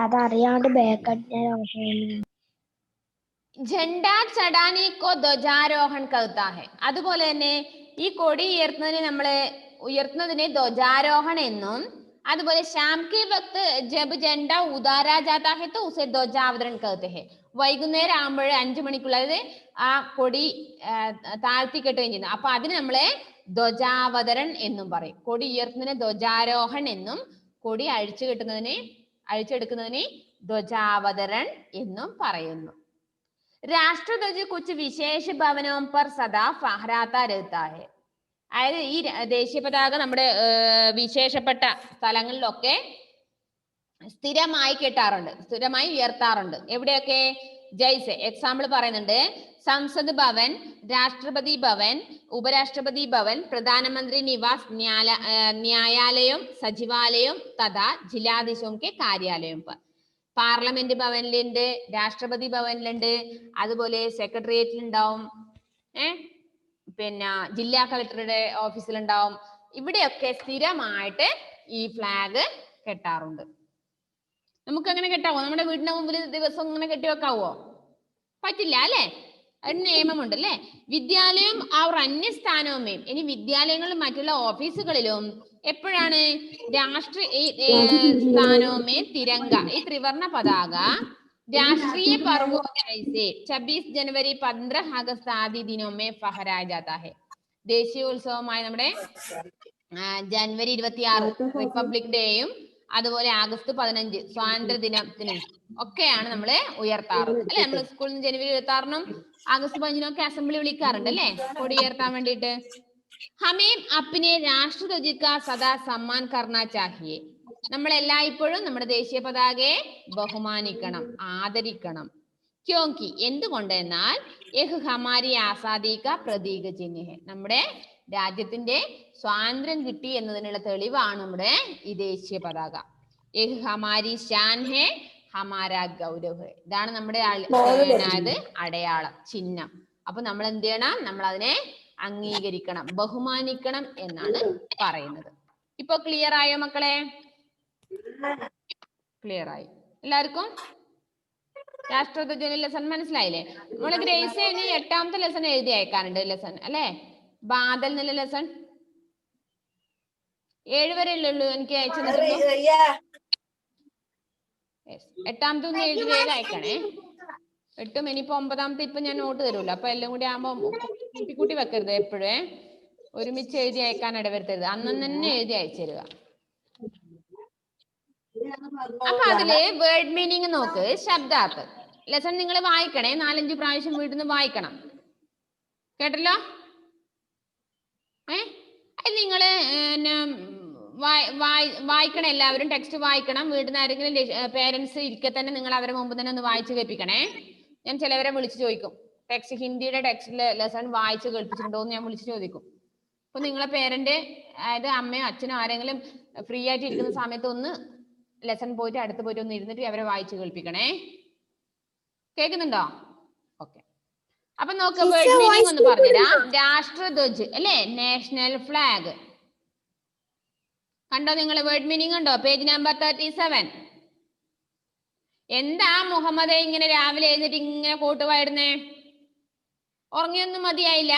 അതറിയാണ്ട് ജണ്ട ചടാനി കോ ധ്വജാരോഹൺ കർത്താ ഹെ. അതുപോലെ തന്നെ ഈ കൊടി ഉയർത്തുന്നതിനെ ധ്വജാരോഹൺ എന്നും, അതുപോലെ ശാം കെ വക്ത് ജബ് ജണ്ട ഉതാരാ ജാതാ ഹെ തോ ഉസെ ധ്വജാവതരൺ കർത്തെ ഹെ. വൈകുന്നേരം ആകുമ്പോൾ 5 മണിക്കുള്ള, അതായത് ആ കൊടി താഴ്ത്തി കെട്ടുകയും ചെയ്യുന്നു, അപ്പൊ അതിന് നമ്മളെ ധ്വജാവതരൺ എന്നും പറയും. കൊടി ഉയർത്തുന്നതിനെ ധ്വജാരോഹൺ എന്നും, കൊടി അഴിച്ചെടുക്കുന്നതിനെ ധ്വജാവതരൺ എന്നും പറയുന്നു. രാഷ്ട്രധ്വജ കുച്ച് വിശേഷ ഭവനോം പർ സദാ ഫഹരാത്ത രഹ്താ ഹെ. അതായത് ഈ ദേശീയ പതാക നമ്മുടെ വിശേഷപ്പെട്ട സ്ഥലങ്ങളിലൊക്കെ സ്ഥിരമായി കെട്ടാറുണ്ട്, സ്ഥിരമായി ഉയർത്താറുണ്ട്. എവിടെയൊക്കെ? ജയ്സെ എക്സാമ്പിൾ പറയുന്നുണ്ട്. സംസദ് ഭവൻ, രാഷ്ട്രപതി ഭവൻ, ഉപരാഷ്ട്രപതി ഭവൻ, പ്രധാനമന്ത്രി നിവാസ്, ന്യായാലയം, സചിവാലയം തഥാ ജില്ലാധീശോം കെ കാര്യാലയം. പാർലമെന്റ് ഭവനിലുണ്ട്, രാഷ്ട്രപതി ഭവനിലുണ്ട്, അതുപോലെ സെക്രട്ടേറിയറ്റിലുണ്ടാവും, പിന്നെ ജില്ലാ കളക്ടറുടെ ഓഫീസിലുണ്ടാവും. ഇവിടെയൊക്കെ സ്ഥിരമായിട്ട് ഈ ഫ്ലാഗ് കെട്ടാറുണ്ട്. നമുക്ക് അങ്ങനെ കെട്ടാവോ? നമ്മുടെ വീടിന്റെ മുമ്പിൽ ദിവസം ഇങ്ങനെ കെട്ടി വെക്കാവോ? പറ്റില്ല അല്ലെ? അതിന് നിയമമുണ്ട് അല്ലെ? വിദ്യാലയം അവർ അന്യസ്ഥാനവുമേയും. ഇനി വിദ്യാലയങ്ങളിലും മറ്റുള്ള ഓഫീസുകളിലും എപ്പോഴാണ് സ്ഥാനവുമേ തിരങ്ക, ഈ ത്രിവർണ പതാക രാഷ്ട്രീയ पर्वों जैसे 26 जनवरी 15 अगस्त आदि दिनों में फहराया जाता है. ദേശീയോത്സവമായ നമ്മുടെ ജനുവരി 26 റിപ്പബ്ലിക് ഡേയും, അതുപോലെ ആഗസ്റ്റ് 15 സ്വാതന്ത്ര്യ ദിനത്തിനും ഒക്കെയാണ് നമ്മള് ഉയർത്താറ് അല്ലെ? നമ്മൾ സ്കൂളിൽ നിന്ന് ജനുവരി 26-നും ആഗസ്റ്റ് 15-നും ഒക്കെ അസംബ്ലി വിളിക്കാറുണ്ട് അല്ലെ, കൊടി ഉയർത്താൻ വേണ്ടിയിട്ട്. ഹമേം അപ്നെ രാഷ്ട്രധ്വജ കാ സദാ സമ്മാൻ കർണാ ചാഹിയെ. നമ്മൾ എല്ലായ്പ്പോഴും നമ്മുടെ ദേശീയ പതാകയെ ബഹുമാനിക്കണം, ആദരിക്കണം. ക്യോങ്കി എന്തുകൊണ്ടെന്നാൽ യഹ് ഹമാരി ആസാദി കാ പ്രതീക ചിഹ്ന ഹെ. നമ്മുടെ രാജ്യത്തിന്റെ സ്വാതന്ത്ര്യം കിട്ടി എന്നതിനുള്ള തെളിവാണ് നമ്മുടെ ഈ ദേശീയ പതാക. യഹ് ഹമാരി ഷാൻ ഹെ ഹമാരാ ഗൗരവ് ഹെ. ഇതാണ് നമ്മുടെ അടയാളം, ചിഹ്നം. അപ്പൊ നമ്മൾ എന്ത് ചെയ്യണം? നമ്മൾ അതിനെ അംഗീകരിക്കണം, ബഹുമാനിക്കണം എന്നാണ് പറയുന്നത്. ഇപ്പൊ ക്ലിയർ ആയോ മക്കളെ? ക്ലിയർ ആയി എല്ലാവർക്കും? രാഷ്ട്രധ്വജ ലെസൺ മനസ്സിലായില്ലേ? നമ്മള് ഗ്രേസ് 8ാമത്തെ ലെസൺ എഴുതി അയക്കാനുണ്ട്, ലെസൺ അല്ലെ? ബാദൽ എന്നുള്ള ലെസൺ 7 വരെ ഉള്ളൂ എനിക്ക് അയച്ചു തന്നിട്ടുള്ളൂ. 8ാമത്തെ ഒന്ന് എഴുതി വേഗം അയക്കണേ. 8ഉം ഇനിയിപ്പോ 9ാമത്തെ ഇപ്പൊ ഞാൻ നോട്ട് തരുമല്ലോ, അപ്പൊ എല്ലാം കൂടി ആകുമ്പോ കൂട്ടി വെക്കരുത് എപ്പോഴേ. ഒരുമിച്ച് എഴുതി അയക്കാൻ ഇടവരുത്തരുത്. അന്നും തന്നെ എഴുതി അയച്ചു തരിക. അപ്പൊ അതില് വേർഡ് മീനിങ് നോക്ക്. ശബ്ദാർത്ഥ് ലെസൺ നിങ്ങൾ വായിക്കണേ. 4-5 പ്രാവശ്യം വീട്ടിൽ നിന്ന് വായിക്കണം. കേട്ടല്ലോ? അത് നിങ്ങള് വായിക്കണം. എല്ലാവരും ടെക്സ്റ്റ് വായിക്കണം. വീട്ടിൽ നിന്ന് ആരെങ്കിലും പേരൻസ് ഇരിക്കെ തന്നെ നിങ്ങൾ അവരെ മുമ്പ് തന്നെ ഒന്ന് വായിച്ചു കേൾപ്പിക്കണേ. ഞാൻ ചിലവരെ വിളിച്ചു ചോദിക്കും, ടെക്സ്റ്റ് ഹിന്ദിയുടെ ടെക്സ്റ്റിലെ ലെസൺ വായിച്ച് കേൾപ്പിച്ചിട്ടുണ്ടോ എന്ന് ഞാൻ വിളിച്ചു ചോദിക്കും. അപ്പൊ നിങ്ങളെ പേരന്റ്, അതായത് അമ്മയോ അച്ഛനോ ആരെങ്കിലും ഫ്രീ ആയിട്ട് ഇരിക്കുന്ന സമയത്ത് ഒന്ന് ലെസൺ പോയിട്ട് അടുത്ത് പോയിട്ട് ഒന്ന് ഇരുന്നിട്ട് അവരെ വായിച്ച് കേൾപ്പിക്കണേ. കേൾക്കുന്നുണ്ടോ? ഓക്കെ. അപ്പൊ നോക്ക്, വേർഡ് മീനിങ് ഒന്ന് പറഞ്ഞുതരാം. രാഷ്ട്രധ്വജ് അല്ലെ, നാഷണൽ ഫ്ലാഗ്. കണ്ടോ നിങ്ങൾ? വേർഡ് മീനിങ് ഉണ്ടോ? Page number 37. എന്താ മുഹമ്മദ് ഇങ്ങനെ രാവിലെ എഴുന്നിട്ട് ഇങ്ങനെ കോട്ട് വായിടുന്നേ? ഉറങ്ങിയൊന്നും മതിയായില്ല?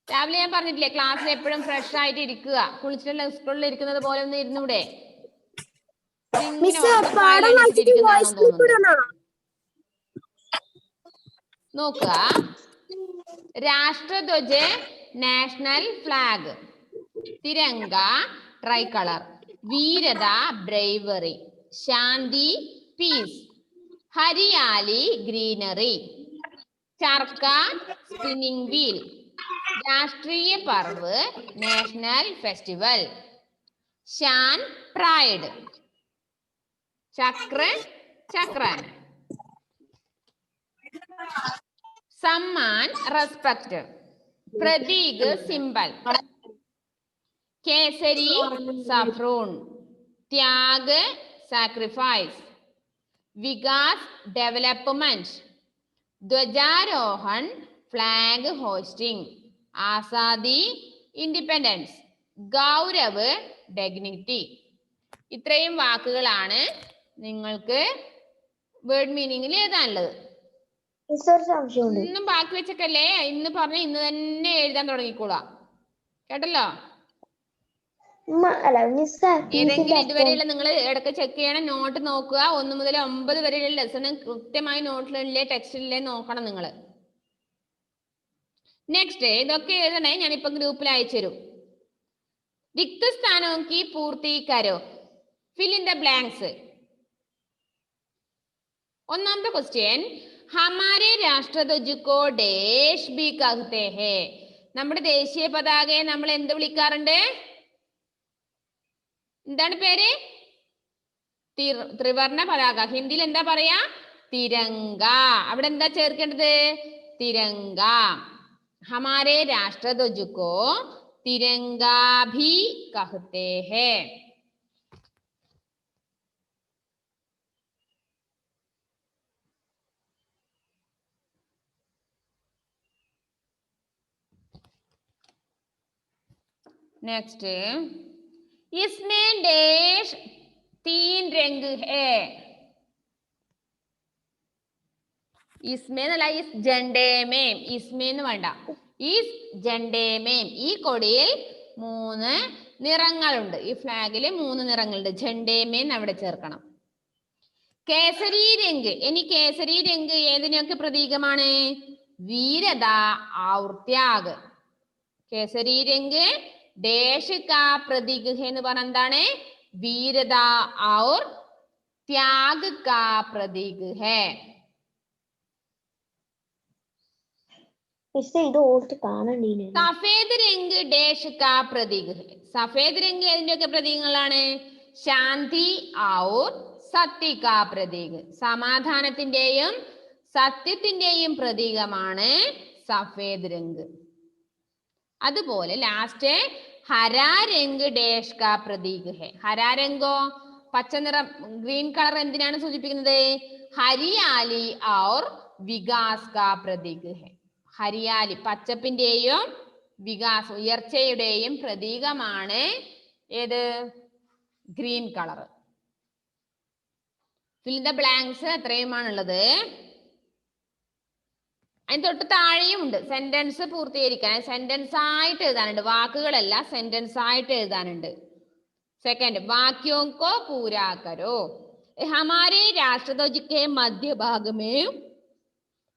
രാവിലെ ഞാൻ പറഞ്ഞിട്ടില്ലേ, ക്ലാസ്സിൽ എപ്പോഴും ഫ്രഷ് ആയിട്ട് ഇരിക്കുക. കുളിച്ചിട്ടുള്ള സ്കൂളിൽ ഇരിക്കുന്നത് പോലെ ഒന്ന് ഇരുന്നൂടെ? നോക്കുക, രാഷ്ട്രധ്വജ് നാഷണൽ ഫ്ലാഗ്, തിരങ്ക ട്രൈ കളർ, വീരത ബ്രേവറി, ശാന്തി പീസ്, ഹരിയാലി ഗ്രീനറി, ചർക്ക സ്പിന്നിംഗ് വീൽ, രാഷ്ട്രീയ പർവ് നാഷണൽ ഫെസ്റ്റിവൽ, ഷാൻ പ്രൈഡ്, ചക്ര ചക്രൻ, സമ്മാൻ റെസ്പെക്ട്, പ്രതീക് സിംബൽ, കേസരി സഫ്രൂൺ, ത്യാഗ് സാക്രിഫൈസ്, വികാസ് ഡെവലപ്മെന്റ്, ധ്വജാരോഹൺ ഫ്ലാഗ് ഹോസ്റ്റിംഗ്, ആസാദി ഇൻഡിപെൻഡൻസ്, ഗൗരവ് ഡെഗ്നിറ്റി. ഇത്രയും വാക്കുകളാണ് നിങ്ങൾക്ക് വേർഡ് മീനിങ്ങിൽ എഴുതാനുള്ളത്. ഇന്നും ബാക്കി വെച്ചൊക്കല്ലേ ഇന്ന് പറഞ്ഞ ഇന്ന് തന്നെ എഴുതാൻ തുടങ്ങിക്കോളാം. കേട്ടല്ലോ? ഏതെങ്കിലും ഇതുവരെയുള്ള നിങ്ങൾ ഇടയ്ക്ക് ചെക്ക് ചെയ്യണം. നോട്ട് നോക്കുക. 1 മുതൽ 9 വരെയുള്ള ലെസൺ കൃത്യമായി നോട്ടിലെ ടെക്സ്റ്റിലെ നോക്കണം നിങ്ങൾ. നെക്സ്റ്റ് ഇതൊക്കെ എഴുതണേ. ഞാനിപ്പോ ഗ്രൂപ്പിൽ അയച്ചു തരും. रिक्त स्थानों की पूर्ति करो. Fill in the blanks. ഒന്നാമത്തെ ക്വസ്റ്റ്യൻ, हमारे राष्ट्रध्वज को डैश भी कहते हैं. നമ്മുടെ ദേശീയ പതാകയെ നമ്മൾ എന്ത് വിളിക്കാറുണ്ട്? എന്താണ് പേര്? ത്രിവർണ പതാക. ഹിന്ദിയിൽ എന്താ പറയാ? തിരങ്ക. അവിടെ എന്താ ചേർക്കേണ്ടത്? തിരങ്ക. हमारे राष्ट्रध्वज को तिरंगा भी कहते हैं. नेक्स्ट, इसमें डैश 3 रंग है. इसमें എന്നല്ല, ഇസ് ജണ്ടേ മേം. ഇസ്മേന്ന് വേണ്ട, ഇസ് ജണ്ടേ മേം. ഈ കൊടിയിൽ 3 നിറങ്ങളുണ്ട്. ഈ ഫ്ലാഗിൽ 3 നിറങ്ങളുണ്ട്. ജണ്ടേ മേം അവിടെ ചേർക്കണം. കേസരി രംഗ്. ഇനി കേസരി രംഗ് ഏതിനൊക്കെ പ്രതീകമാണ്? വീരത ഔർ ത്യാഗ്. കേസരി രംഗ് ഡേഷ് കാ പ്രതീക് ഹെ എന്ന് പറഞ്ഞ എന്താണ്? വീരത ഔർ ത്യാഗ് കാ പ്രതീക് ഹെ. സഫേദ് രംഗ് ഡേഷ് കാ പ്രതീക് ഹെ. സഫേദ് രംഗ് ഏതിന്റെയൊക്കെ പ്രതീകങ്ങളാണ്? ശാന്തി ഔർ സത്യ കാ പ്രതീക്. സമാധാനത്തിന്റെയും സത്യത്തിന്റെയും പ്രതീകമാണ് സഫേദ് രംഗ്. അതുപോലെ ലാസ്റ്റ് ഹരാ രംഗ് ഡേഷ് കാ പ്രതീക് ഹെ. ഹരാ രംഗോ പച്ച നിറം, ഗ്രീൻ കളർ എന്തിനാണ് സൂചിപ്പിക്കുന്നത്? ഹരിയാലി ഔർ വികാസ് കാ പ്രതീക് ഹെ. ഹരിയാലി പച്ചപ്പിന്റെയും വികാസ് ഉയർച്ചയുടെയും പ്രതീകമാണ് ഏത്? Green colour. Fill the blanks എത്രയുമാണുള്ളത്? അതിന് തൊട്ട് താഴെയും ഉണ്ട് സെന്റൻസ് പൂർത്തീകരിക്കാൻ. സെന്റൻസ് ആയിട്ട് എഴുതാനുണ്ട്, വാക്കുകളല്ല, സെന്റൻസ് ആയിട്ട് എഴുതാനുണ്ട്. सेकंड, वाक्यों को पूरा करो. हमारे राष्ट्रध्वज के मध्य भाग में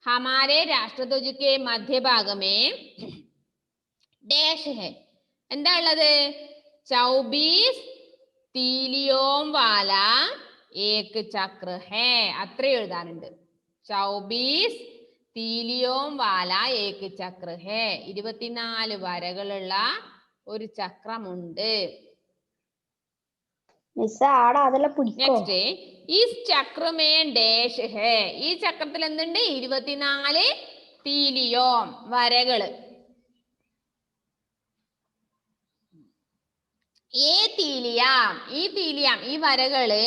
हमारे राष्ट्रध्वज के मध्य भाग में डैश है എന്താ ഉള്ളത് 24 तीलियों वाला एक चक्र है അത്രേ എഴുതാനുണ്ട് 24 तीलियों वाला एक चक्र है 24 വരകളുള്ള ഒരു ചക്രമുണ്ട് മിസ് ആടെ അതെല്ലാം പിടിക്കോ നെക്സ്റ്റ് ഇസ് ചക്ര മേ ഡാഷ് ഹേ ഈ ചക്രത്തിൽ എന്തുണ്ട് 24 തീലിയോം വരകള് ഈ തീലിയാം ഈ വരകള്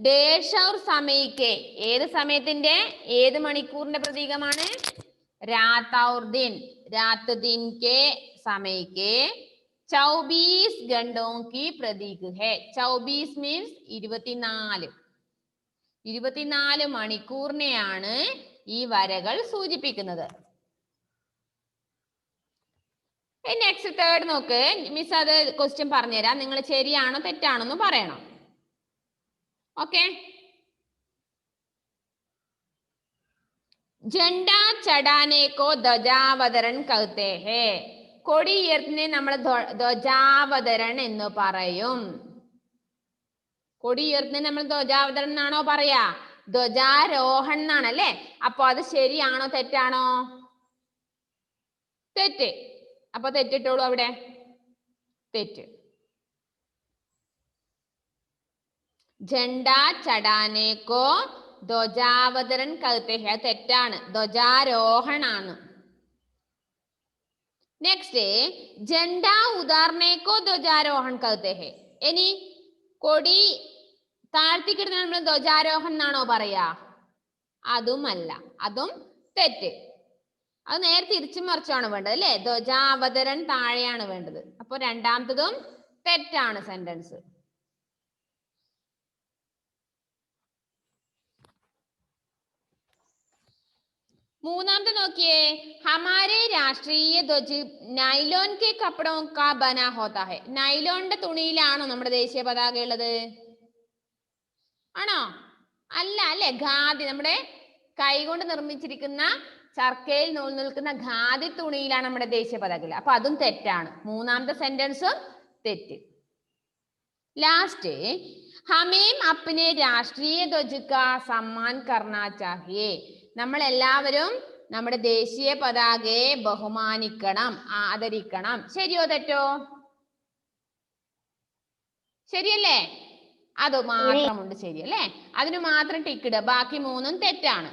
ഡേഷ് ഔർ സമയ്ക്ക് ഏത് സമയത്തിന്റെ ഏത് മണിക്കൂറിന്റെ പ്രതീകമാണ് രാത് our Din Raat Din K സമയ്ക്ക് 24 घंटों की प्रतीक है 24 मीन्स 24 മണിക്കൂറിനെയാണ് ഈ വരകൾ സൂചിപ്പിക്കുന്നത് നെക്സ്റ്റ് തേർഡ് നോക്ക് മിസ് അത് ക്വസ്റ്റ്യൻ പറഞ്ഞുതരാം നിങ്ങൾ ശരിയാണോ തെറ്റാണോ എന്ന് പറയണം ഓക്കെ झंडा चढ़ाने को ध्वजावतरण कहते हैं കൊടി ഉയർത്തുന്നതിനെ നമ്മൾ ധ്വജാവതരൺ എന്ന് പറയും കൊടി ഉയർത്തുന്നതിന് നമ്മൾ ധ്വജാവതരൺ എന്നാണോ പറയാ ധ്വജാരോഹൺ എന്നാണല്ലേ അപ്പൊ അത് ശരിയാണോ തെറ്റാണോ തെറ്റ് അപ്പൊ തെറ്റിട്ടോളൂ അവിടെ തെറ്റ് झंडा चढ़ाने को ധ്വജാവതരൺ कहते हैं തെറ്റാണ് ധ്വജാരോഹണാണ് നെക്സ്റ്റ് झंडा उतारने को ധ്വജാരോഹൺ कहते हैं ഇനി കൊടി താഴ്ത്തിക്കിടുന്ന നമ്മൾ ധ്വജാരോഹൺ എന്നാണോ പറയാ അതുമല്ല അതും തെറ്റ് അത് നേരെ തിരിച്ചു മറിച്ചാണ് വേണ്ടത് അല്ലേ ധ്വജാവതരൺ താഴെയാണ് വേണ്ടത് അപ്പൊ രണ്ടാമത്തതും തെറ്റാണ് സെന്റൻസ് മൂന്നാമത്തെ നോക്കിയേ ഹമാരെ രാഷ്ട്രീയ ധ്വജ് നൈലോൺ കെ കപ്പടോ കാ ബനാ ഹോത്താ ഹെ നൈലോണിന്റെ തുണിയിലാണോ നമ്മുടെ ദേശീയ പതാക ഉള്ളത് ആണോ അല്ല അല്ലെ ഖാദി നമ്മുടെ കൈകൊണ്ട് നിർമ്മിച്ചിരിക്കുന്ന ചർക്കയിൽ നൂൽ നിൽക്കുന്ന ഖാദി തുണിയിലാണ് നമ്മുടെ ദേശീയ പതാക അപ്പൊ അതും തെറ്റാണ് മൂന്നാമത്തെ സെന്റൻസും തെറ്റ് ലാസ്റ്റ് ഹമേം അപ്നെ രാഷ്ട്രീയ ധ്വജ് കാ സമ്മാൻ കർണാ ചാഹിയേ നമ്മൾ എല്ലാവരും നമ്മുടെ ദേശീയ പതാകയെ ബഹുമാനിക്കണം ആദരിക്കണം ശരിയോ തെറ്റോ ശരിയല്ലേ അത് മാത്രമുണ്ട് ശരിയല്ലേ അതിന് മാത്രം ടിക്കിടുക ബാക്കി മൂന്നും തെറ്റാണ്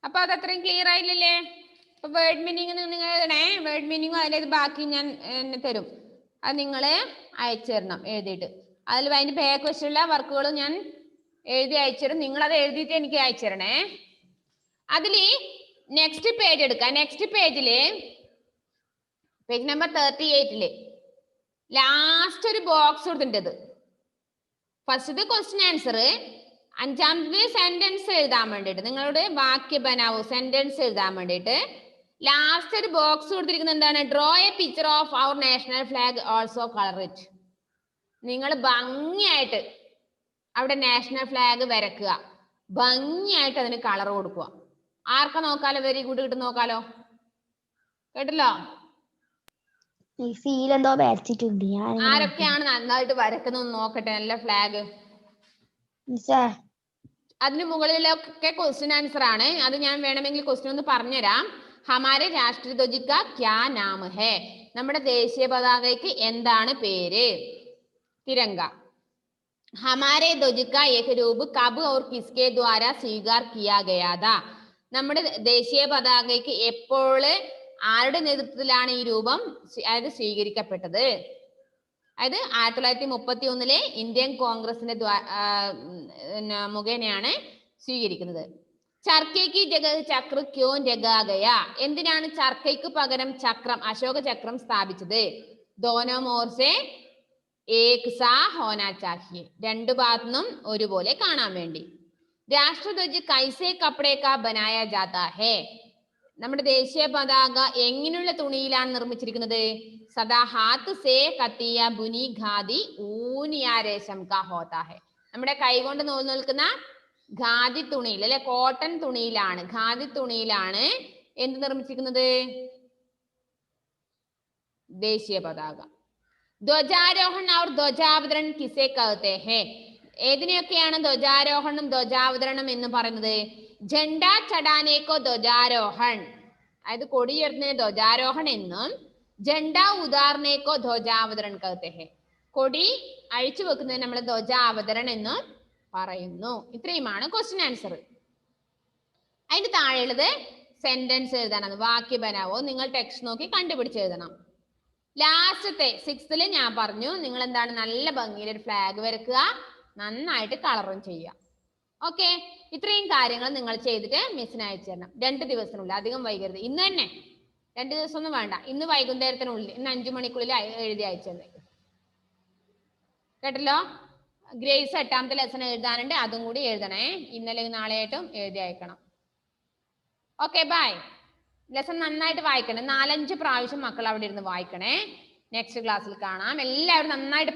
അപ്പൊ അത് അത്രയും ക്ലിയർ ആയില്ലല്ലേ അപ്പൊ വേർഡ് മീനിങ് നിങ്ങൾ എഴുതണേ വേർഡ് മീനിങ്ങും അതിൻ്റെ ബാക്കി ഞാൻ തരും അത് നിങ്ങൾ അയച്ചു തരണം എഴുതിയിട്ട് അതിൽ അതിന്റെ ബാക്ക് വെച്ചുള്ള വർക്കുകളും ഞാൻ എഴുതി അയച്ചു തരും നിങ്ങൾ അത് എഴുതിയിട്ട് എനിക്ക് അയച്ചു തരണേ അതില് നെക്സ്റ്റ് പേജ് എടുക്കാം നെക്സ്റ്റ് പേജില് പേജ് നമ്പർ 38 ലാസ്റ്റ് ഒരു ബോക്സ് കൊടുത്തിട്ടുണ്ട് ഫസ്റ്റ് ക്വസ്റ്റ്യൻ ആൻസർ അഞ്ചാമത്തെ സെന്റൻസ് എഴുതാൻ വേണ്ടിയിട്ട് നിങ്ങളുടെ വാക്യ ബനാവോ സെന്റൻസ് എഴുതാൻ വേണ്ടിയിട്ട് ലാസ്റ്റ് ഒരു ബോക്സ് കൊടുത്തിരിക്കുന്നത് എന്താണ് draw a picture of our national flag also colour it നിങ്ങൾ ഭംഗിയായിട്ട് അവിടെ നാഷണൽ ഫ്ലാഗ് വരക്കുക ഭംഗിയായിട്ട് അതിന് കളർ കൊടുക്കുക ആർക്കാ നോക്കാലോ വെരി ഗുഡ് കിട്ടും നോക്കാലോ കേട്ടല്ലോ ഈ ഫീൽ എന്തോ വരച്ചിട്ടുണ്ട് ആരൊക്കെയാണ് നന്നായിട്ട് വരക്കുന്നത് നോക്കട്ടെ നല്ല ഫ്ലാഗ് അതിന് മുകളിലൊക്കെ ക്വസ്റ്റ്യൻ ആൻസർ ആണ് അത് ഞാൻ വേണമെങ്കിൽ ക്വസ്റ്റ്യൻ ഒന്ന് പറഞ്ഞുതരാം ഹമാരെ രാഷ്ട്രീയ ധ്വജ് കാ ക്യാ നാം ഹേ നമ്മുടെ ദേശീയ പതാകയ്ക്ക് എന്താണ് പേര് തിരങ്ക ഹമാരെ ധ്വജ് കാ ഏക രൂപ് കബ് और किसके द्वारा स्वीकार किया गया था നമ്മുടെ ദേശീയ പതാകയ്ക്ക് എപ്പോൾ ആരുടെ നേതൃത്വത്തിലാണ് ഈ രൂപം അതായത് സ്വീകരിക്കപ്പെട്ടത് അതായത് 1931 ഇന്ത്യൻ കോൺഗ്രസിന്റെ മുഖേനയാണ് സ്വീകരിക്കുന്നത് ചർക്കയ്ക്ക് ജഗത് ചക്ര ക്യോ ജഗാഗയ. എന്തിനാണ് ചർക്കയ്ക്ക് പകരം ചക്രം, അശോക ചക്രം സ്ഥാപിച്ചത്? ദോനോ മോർസെ ഏക് സാ ഹോനാ ചാഹിയെ. രണ്ടു ഭാഗത്തുനിന്നും ഒരുപോലെ കാണാൻ വേണ്ടി. രാഷ്ട്രധ്വജ് കൈസേ കപ്പടേ കാ ബനായ ജാതാ ഹേ. നമ്മുടെ ദേശീയ പതാക എങ്ങനെയുള്ള തുണിയിലാണ് നിർമ്മിച്ചിരിക്കുന്നത്? സദാ ഹാത്ത് സേ കത്തിയ ബുനി ഖാദി ഊനിയ രേശം കാ ഹോതാ ഹെ. നമ്മുടെ കൈകൊണ്ട് നൂൽ നിൽക്കുന്ന ഖാദി തുണിയിൽ അല്ലെ, കോട്ടൺ തുണിയിലാണ്, ഖാദി തുണിയിലാണ് എന്ത് നിർമ്മിച്ചിരിക്കുന്നത്? ദേശീയ പതാക. ധ്വജാരോഹൺ ഔർ ധ്വജാവതരൺ കിസേ കഹത്തെ ഹെ. ഏതിനെയൊക്കെയാണ് ധ്വജാരോഹണം ധ്വജാവതരണം എന്ന് പറയുന്നത്? ജണ്ട ചടാനേക്കോ ധ്വജാരോഹൺ, അതായത് കൊടി ഉയർത്തുന്ന ധ്വജാരോഹൺ എന്നും ജണ്ട ഉദാഹരണേക്കോ ധ്വജാവതരൺ കഹത്തെ ഹെ. കൊടി അഴിച്ചു വെക്കുന്നത് നമ്മൾ ധ്വജാവതരൺ എന്ന് പറയുന്നു. ഇത്രയുമാണ് ക്വസ്റ്റ്യൻ ആൻസർ. അതിന്റെ താഴെയുള്ളത് സെന്റൻസ് എഴുതാനാണ്. വാക്യ ബനാവോ നിങ്ങൾ ടെക്സ്റ്റ് നോക്കി കണ്ടുപിടിച്ച് എഴുതണം. ലാസ്റ്റത്തെ 6th ഞാൻ പറഞ്ഞു നിങ്ങൾ എന്താണ് നല്ല ഭംഗിയിൽ ഒരു ഫ്ലാഗ് വരക്കുക, നന്നായിട്ട് കളറും ചെയ്യുക. ഓക്കെ, ഇത്രയും കാര്യങ്ങൾ നിങ്ങൾ ചെയ്തിട്ട് മിസ്സിന് അയച്ചു തരണം 2 ദിവസത്തിനുള്ളിൽ. അധികം വൈകരുത്. ഇന്ന് തന്നെ 2 ദിവസം ഒന്നും വേണ്ട, ഇന്ന് വൈകുന്നേരത്തിനുള്ളിൽ, ഇന്ന് 5 മണിക്കുള്ളിൽ എഴുതി അയച്ചു തന്നേക്കും. കേട്ടല്ലോ? ഗ്രേസ് 8ാമത്തെ ലെസൺ എഴുതാനുണ്ട്, അതും കൂടി എഴുതണേ. ഇന്നലെ നാളെയായിട്ടും എഴുതി അയക്കണം. Okay, by. ലെസൺ നന്നായിട്ട് വായിക്കണം. 4-5 പ്രാവശ്യം മക്കൾ അവിടെ ഇരുന്ന് വായിക്കണേ. നെക്സ്റ്റ് ക്ലാസ്സിൽ കാണാം. എല്ലാവരും നന്നായിട്ട്